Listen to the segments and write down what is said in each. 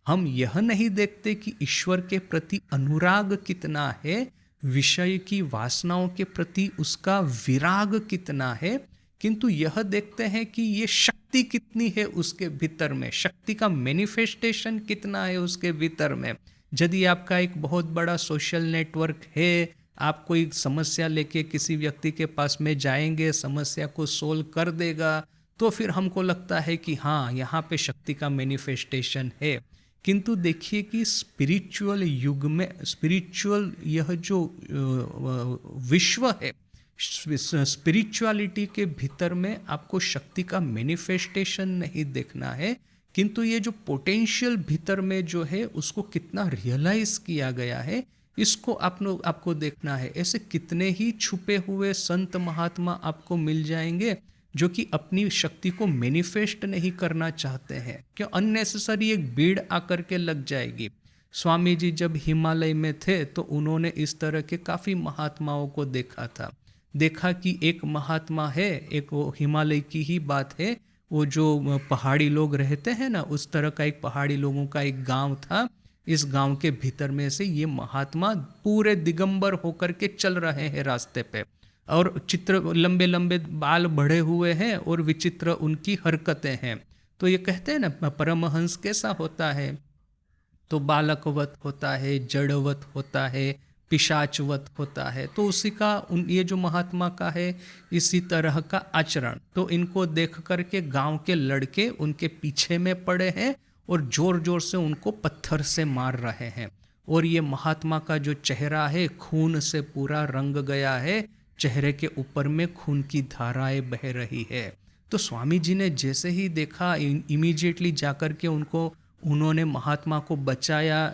हम यह नहीं देखते कि ईश्वर के प्रति अनुराग कितना है, विषय की वासनाओं के प्रति उसका विराग कितना है, किंतु यह देखते हैं कि ये शक्ति कितनी है उसके भीतर में, शक्ति का मैनिफेस्टेशन कितना है उसके भीतर में। यदि आपका एक बहुत बड़ा सोशल नेटवर्क है, आप कोई समस्या लेके किसी व्यक्ति के पास में जाएंगे, समस्या को सोल्व कर देगा, तो फिर हमको लगता है कि हाँ, यहाँ पे शक्ति का मैनिफेस्टेशन है। किंतु देखिए कि स्पिरिचुअल युग में, स्पिरिचुअल यह जो विश्व है, स्पिरिचुअलिटी के भीतर में आपको शक्ति का मैनिफेस्टेशन नहीं देखना है, किंतु ये जो पोटेंशियल भीतर में जो है उसको कितना रियलाइज किया गया है, इसको आपको देखना है। ऐसे कितने ही छुपे हुए संत महात्मा आपको मिल जाएंगे जो कि अपनी शक्ति को मैनिफेस्ट नहीं करना चाहते हैं, क्यों? अननेसेसरी एक भीड़ आकर के लग जाएगी। स्वामी जी जब हिमालय में थे तो उन्होंने इस तरह के काफ़ी महात्माओं को देखा था। देखा कि एक महात्मा है, एक वो हिमालय की ही बात है, वो जो पहाड़ी लोग रहते हैं ना, उस तरह का एक पहाड़ी लोगों का एक गांव था। इस गांव के भीतर में से ये महात्मा पूरे दिगंबर होकर के चल रहे हैं रास्ते पे, और चित्र लंबे लंबे बाल बढ़े हुए हैं और विचित्र उनकी हरकतें हैं। तो ये कहते हैं ना, परमहंस कैसा होता है, तो बालकवत होता है, जड़वत होता है, पिशाचवत होता है। तो उसी का ये जो महात्मा का है इसी तरह का आचरण। तो इनको देख करके गांव के लड़के उनके पीछे में पड़े हैं और जोर जोर से उनको पत्थर से मार रहे हैं। और ये महात्मा का जो चेहरा है खून से पूरा रंग गया है, चेहरे के ऊपर में खून की धाराएं बह रही है। तो स्वामी जी ने जैसे ही देखा, इमीडिएटली जाकर के उन्होंने महात्मा को बचाया।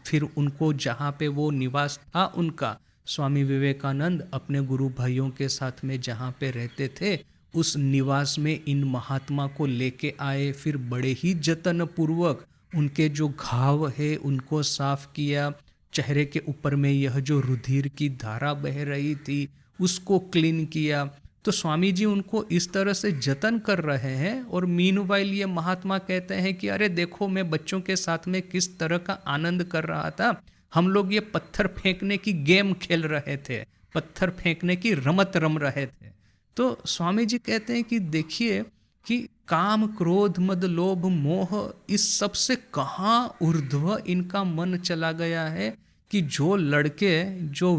फिर उनको जहाँ पे वो निवास था उनका, स्वामी विवेकानंद अपने गुरु भाइयों के साथ में जहाँ पे रहते थे, उस निवास में इन महात्मा को लेके आए। फिर बड़े ही जतन पूर्वक उनके जो घाव है उनको साफ किया, चेहरे के ऊपर में यह जो रुधिर की धारा बह रही थी उसको क्लीन किया। तो स्वामी जी उनको इस तरह से जतन कर रहे हैं, और मीनवाइल ये महात्मा कहते हैं कि अरे देखो, मैं बच्चों के साथ में किस तरह का आनंद कर रहा था, हम लोग ये पत्थर फेंकने की गेम खेल रहे थे, पत्थर फेंकने की रमत रम रहे थे। तो स्वामी जी कहते हैं कि देखिए कि काम क्रोध मद लोभ मोह, इस सब से कहाँ ऊर्ध्व इनका मन चला गया है कि जो लड़के जो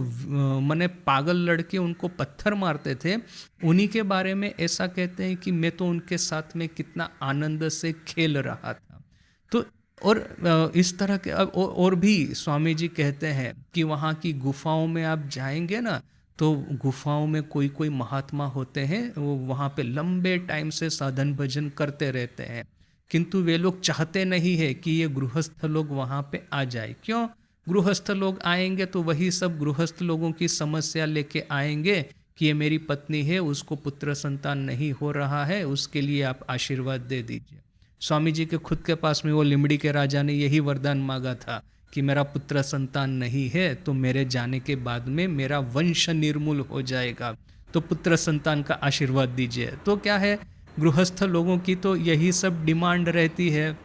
मने पागल लड़के उनको पत्थर मारते थे, उन्हीं के बारे में ऐसा कहते हैं कि मैं तो उनके साथ में कितना आनंद से खेल रहा था। तो और इस तरह के और भी स्वामी जी कहते हैं कि वहाँ की गुफाओं में आप जाएंगे ना, तो गुफाओं में कोई कोई महात्मा होते हैं, वो वहाँ पे लंबे टाइम से साधन भजन करते रहते हैं, किंतु वे लोग चाहते नहीं है कि ये गृहस्थ लोग वहाँ पे आ जाए। क्यों? गृहस्थ लोग आएंगे तो वही सब गृहस्थ लोगों की समस्या लेके आएंगे कि ये मेरी पत्नी है, उसको पुत्र संतान नहीं हो रहा है, उसके लिए आप आशीर्वाद दे दीजिए। स्वामी जी के खुद के पास में वो लिमड़ी के राजा ने यही वरदान मांगा था कि मेरा पुत्र संतान नहीं है तो मेरे जाने के बाद में मेरा वंश निर्मूल हो जाएगा, तो पुत्र संतान का आशीर्वाद दीजिए। तो क्या है, गृहस्थ लोगों की तो यही सब डिमांड रहती है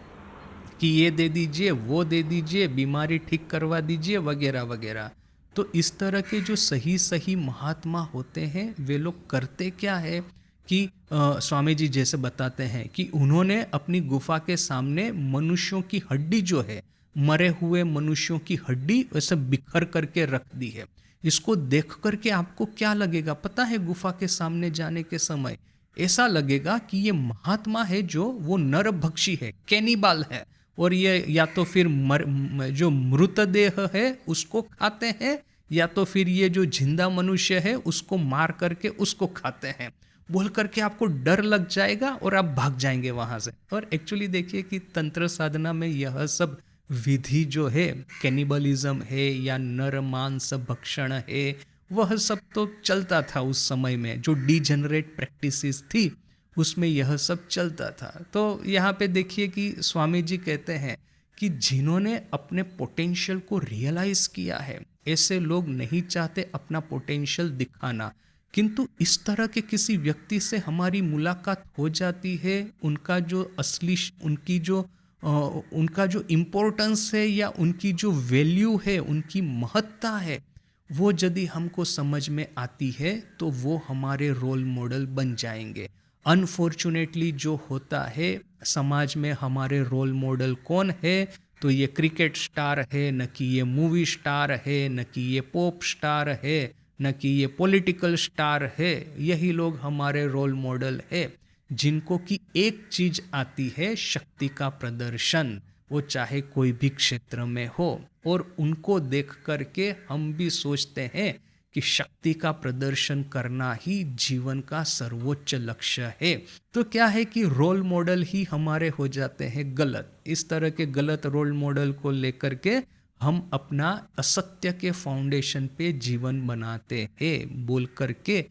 कि ये दे दीजिए, वो दे दीजिए, बीमारी ठीक करवा दीजिए, वगैरह वगैरह। तो इस तरह के जो सही सही महात्मा होते हैं वे लोग करते क्या है कि स्वामी जी जैसे बताते हैं कि उन्होंने अपनी गुफा के सामने मनुष्यों की हड्डी जो है, मरे हुए मनुष्यों की हड्डी वैसे बिखर करके रख दी है। इसको देख करके आपको क्या लगेगा पता है? गुफा के सामने जाने के समय ऐसा लगेगा कि ये महात्मा है जो वो नरभक्षी है, कैनिबाल है, और ये या तो फिर जो मृतदेह है उसको खाते हैं, या तो फिर ये जो जिंदा मनुष्य है उसको मार करके उसको खाते हैं। बोल करके आपको डर लग जाएगा और आप भाग जाएंगे वहां से। और एक्चुअली देखिए कि तंत्र साधना में यह सब विधि जो है, कैनिबलिज्म है या नर मांस भक्षण है, वह सब तो चलता था उस समय में। जो डिजेनरेट प्रैक्टिसेस थी उसमें यह सब चलता था। तो यहाँ पे देखिए कि स्वामी जी कहते हैं कि जिन्होंने अपने पोटेंशियल को रियलाइज किया है, ऐसे लोग नहीं चाहते अपना पोटेंशियल दिखाना, किंतु इस तरह के किसी व्यक्ति से हमारी मुलाकात हो जाती है, उनका जो असली उनकी जो उनका जो इम्पोर्टेंस है या उनकी जो वैल्यू है, उनकी महत्ता है, वो यदि हमको समझ में आती है तो वो हमारे रोल मॉडल बन जाएंगे। अनफॉर्चुनेटली जो होता है समाज में, हमारे रोल मॉडल कौन है? तो ये क्रिकेट स्टार है, न कि ये मूवी स्टार है, न कि ये पॉप स्टार है, न कि ये पॉलिटिकल स्टार है। यही लोग हमारे रोल मॉडल है, जिनको कि एक चीज आती है, शक्ति का प्रदर्शन, वो चाहे कोई भी क्षेत्र में हो। और उनको देख करके हम भी सोचते हैं कि शक्ति का प्रदर्शन करना ही जीवन का सर्वोच्च लक्ष्य है। तो क्या है कि रोल मॉडल ही हमारे हो जाते हैं गलत। इस तरह के गलत रोल मॉडल को लेकर के हम अपना असत्य के फाउंडेशन पे जीवन बनाते हैं बोल करके